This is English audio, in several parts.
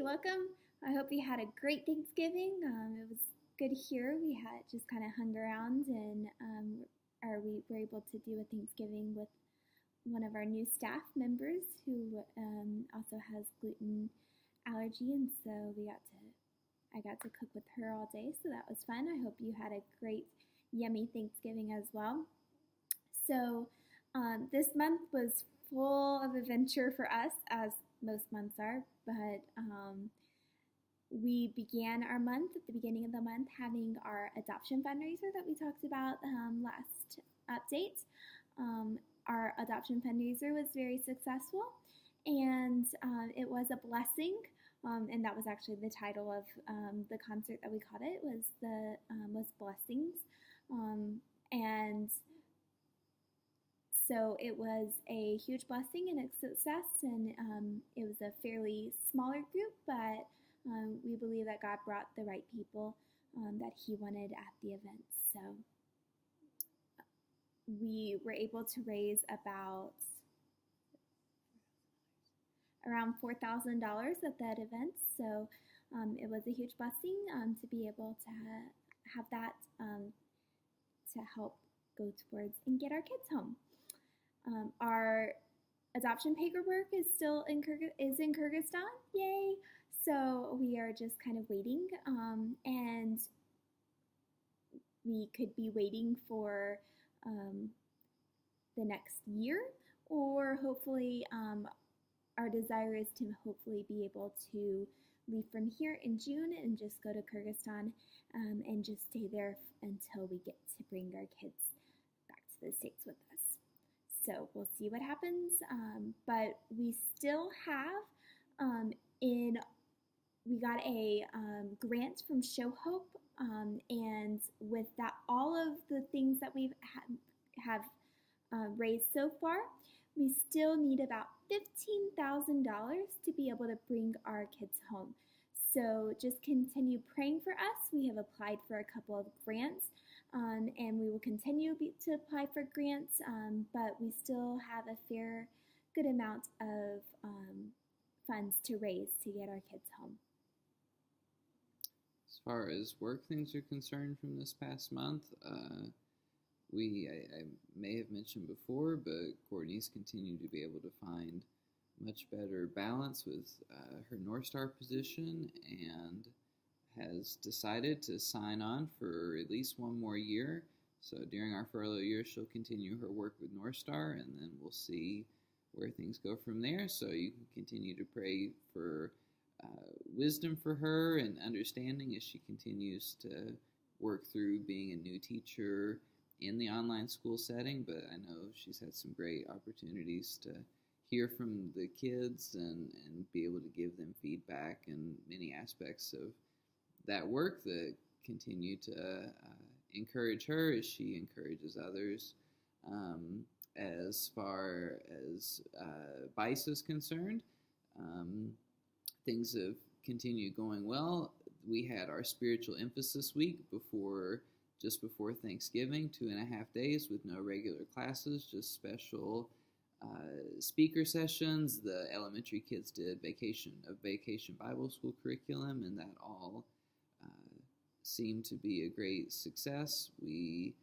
Welcome. I hope you had a great Thanksgiving. It was good here. We had just kind of hung around and we were able to do a Thanksgiving with one of our new staff members who also has gluten allergy, and so I got to cook with her all day, so that was fun. I hope you had a great, yummy Thanksgiving as well. So this month was full of adventure for us, as most months are, but we began our month at the beginning of the month having our adoption fundraiser that we talked about last update. Our adoption fundraiser was very successful, and it was a blessing, and that was actually the title of the concert that we called it, was Blessings, and so it was a huge blessing and a success, and it was a fairly smaller group, but we believe that God brought the right people that He wanted at the event. So we were able to raise around $4,000 at that event. So it was a huge blessing to be able to have that to help go towards and get our kids home. Our adoption paperwork is still in Kyrgyzstan, yay! So we are just kind of waiting, and we could be waiting for the next year, or hopefully our desire is to hopefully be able to leave from here in June and just go to Kyrgyzstan and just stay there until we get to bring our kids back to the States with us. So we'll see what happens, but we still have we got a grant from Show Hope, and with that, all of the things that we've have raised so far, we still need about $15,000 to be able to bring our kids home. So just continue praying for us. We have applied for a couple of grants, and we will continue to apply for grants, but we still have a good amount of funds to raise to get our kids home. As far as work things are concerned from this past month, I may have mentioned before, but Courtney's continued to be able to find much better balance with her North Star position and has decided to sign on for at least one more year. So during our furlough year, she'll continue her work with North Star, and then we'll see where things go from there. So you can continue to pray for wisdom for her and understanding as she continues to work through being a new teacher in the online school setting. But I know she's had some great opportunities to hear from the kids and be able to give them feedback in many aspects of that work that continue to encourage her as she encourages others. As far as BICE is concerned, things have continued going well. We had our spiritual emphasis week just before Thanksgiving, 2.5 days with no regular classes, just special speaker sessions. The elementary kids did vacation Bible school curriculum, and that all seemed to be a great success. We,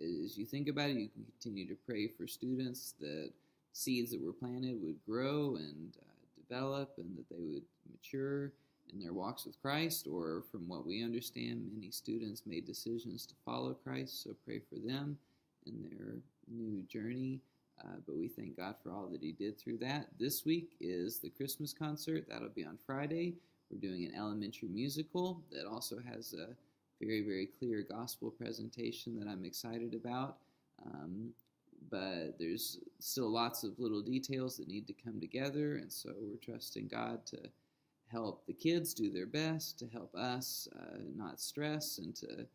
as you think about it, you can continue to pray for students that seeds that were planted would grow and develop, and that they would mature in their walks with Christ. Or from what we understand, many students made decisions to follow Christ, so pray for them in their new journey. But we thank God for all that He did through that. This week is the Christmas concert. That'll be on Friday. We're doing an elementary musical that also has a very, very clear gospel presentation that I'm excited about. But there's still lots of little details that need to come together, and so we're trusting God to help the kids do their best, to help us not stress, and to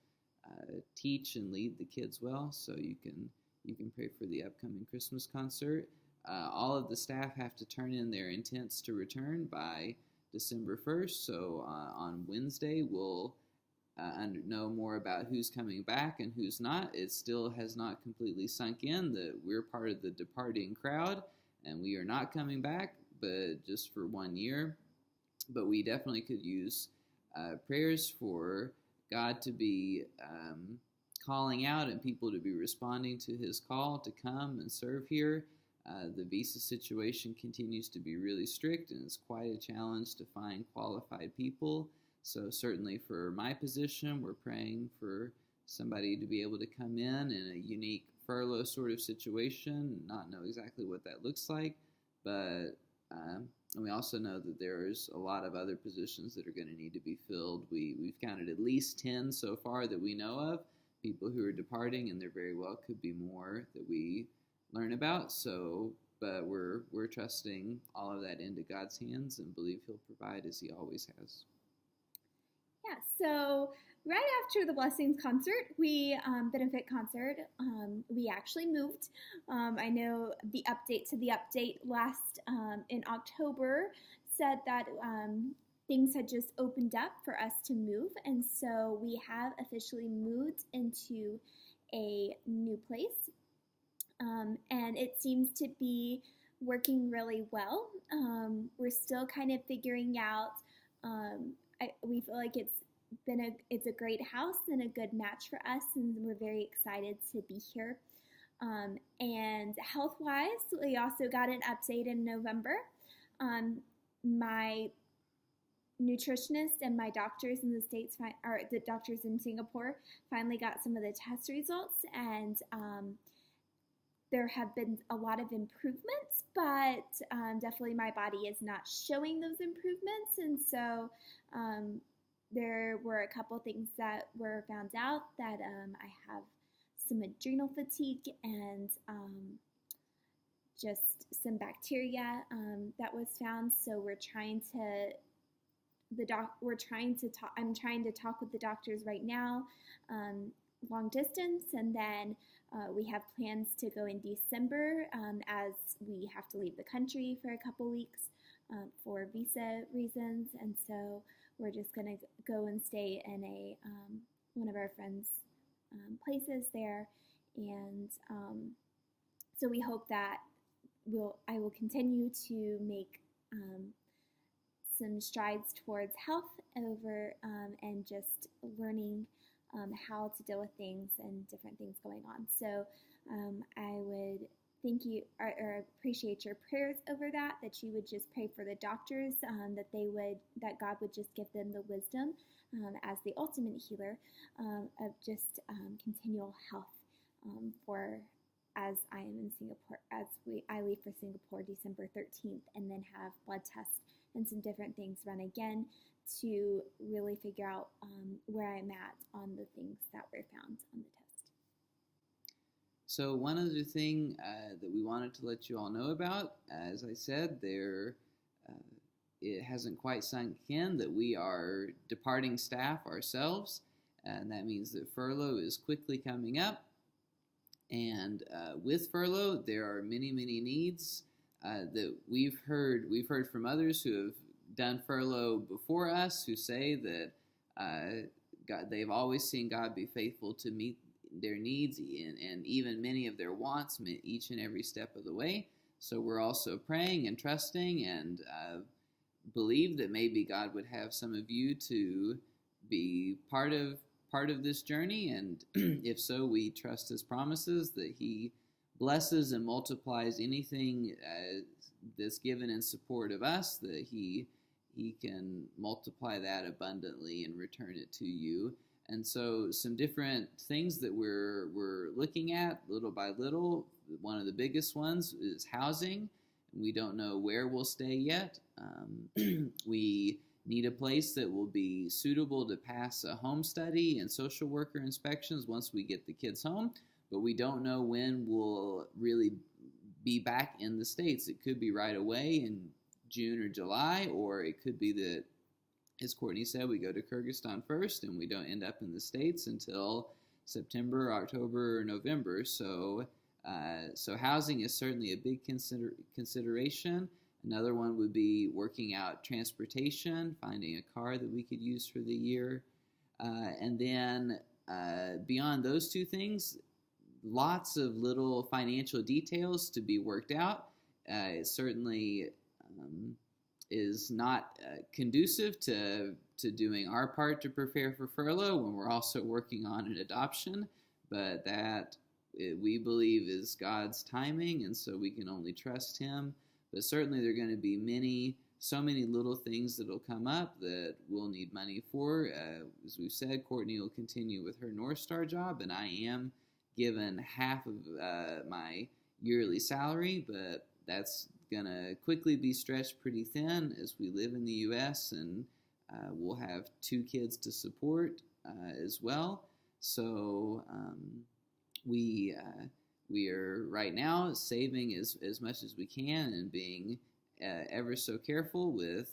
teach and lead the kids well. So you can pray for the upcoming Christmas concert. All of the staff have to turn in their intents to return by December 1st. So on Wednesday, we'll know more about who's coming back and who's not. It still has not completely sunk in that we're part of the departing crowd, and we are not coming back, but just for 1 year. but we definitely could use prayers for God to be calling out and people to be responding to his call to come and serve here. The visa situation continues to be really strict, and it's quite a challenge to find qualified people. So certainly for my position, we're praying for somebody to be able to come in a unique furlough sort of situation, not know exactly what that looks like, but and we also know that there's a lot of other positions that are going to need to be filled. We've counted at least 10 so far that we know of, people who are departing, and there very well could be more that we learn about. So, but we're trusting all of that into God's hands and believe he'll provide as he always has. Yeah, so right after the Blessings concert, benefit concert, we actually moved. I know the update to the update last in October said that things had just opened up for us to move, and so we have officially moved into a new place, and it seems to be working really well. We're still kind of figuring out. We feel like it's a great house and a good match for us, and we're very excited to be here. And health-wise, we also got an update in November. My nutritionist and my doctors in the States, or the doctors in Singapore, finally got some of the test results, and there have been a lot of improvements, but definitely my body is not showing those improvements, and so there were a couple things that were found out that I have some adrenal fatigue and just some bacteria that was found. So we're trying to I'm trying to talk with the doctors right now, long distance, and then we have plans to go in December as we have to leave the country for a couple weeks for visa reasons, and so we're just gonna go and stay in one of our friends' places there, and so we hope that I will continue to make some strides towards health and just learning how to deal with things and different things going on. So I would thank you or appreciate your prayers over that you would just pray for the doctors, that God would just give them the wisdom as the ultimate healer of just continual health as I am in Singapore, I leave for Singapore December 13th, and then have blood tests and some different things run again to really figure out where I'm at on the things that were found on the test. So one other thing that we wanted to let you all know about, as I said, it hasn't quite sunk in that we are departing staff ourselves, and that means that furlough is quickly coming up. And with furlough, there are many, many needs that we've heard from others who have done furlough before us, who say that they've always seen God be faithful to meet their needs and even many of their wants each and every step of the way. So we're also praying and trusting and believe that maybe God would have some of you to be part of this journey, and if so, we trust his promises that he blesses and multiplies anything that's given in support of us, that he can multiply that abundantly and return it to you. And so some different things that we're looking at little by little. One of the biggest ones is housing. We don't know where we'll stay yet. We need a place that will be suitable to pass a home study and social worker inspections once we get the kids home, but we don't know when we'll really be back in the States. It could be right away in June or July, or it could be that, as Courtney said, we go to Kyrgyzstan first and we don't end up in the States until September, October, or November. So housing is certainly a big consideration. Another one would be working out transportation, finding a car that we could use for the year. And then beyond those two things, lots of little financial details to be worked out. Certainly, is not conducive to doing our part to prepare for furlough when we're also working on an adoption, but that we believe is God's timing, and so we can only trust Him. But certainly there are going to be so many little things that will come up that we'll need money for. As we've said, Courtney will continue with her North Star job, and I am given half of my yearly salary, but that's going to quickly be stretched pretty thin as we live in the U.S., and we'll have 2 kids to support as well. So we are right now saving as much as we can and being ever so careful with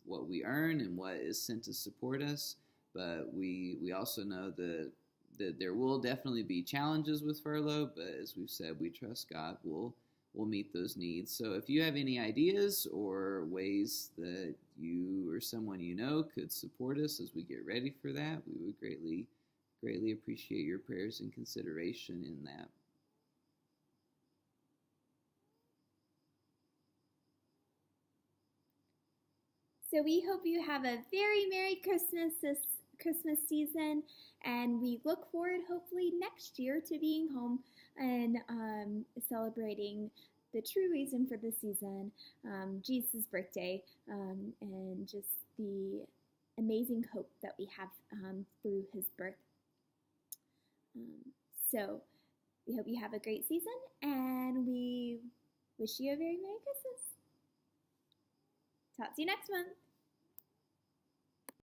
what we earn and what is sent to support us. But we also know that there will definitely be challenges with furlough, but as we've said, we trust God will meet those needs. So if you have any ideas or ways that you or someone you know could support us as we get ready for that, we would greatly appreciate your prayers and consideration in that. So we hope you have a very Merry Christmas this Christmas season, and we look forward hopefully next year to being home and celebrating the true reason for the season, Jesus' birthday, and just the amazing hope that we have through His birth. So we hope you have a great season, and we wish you a very Merry Christmas. Talk to you next month.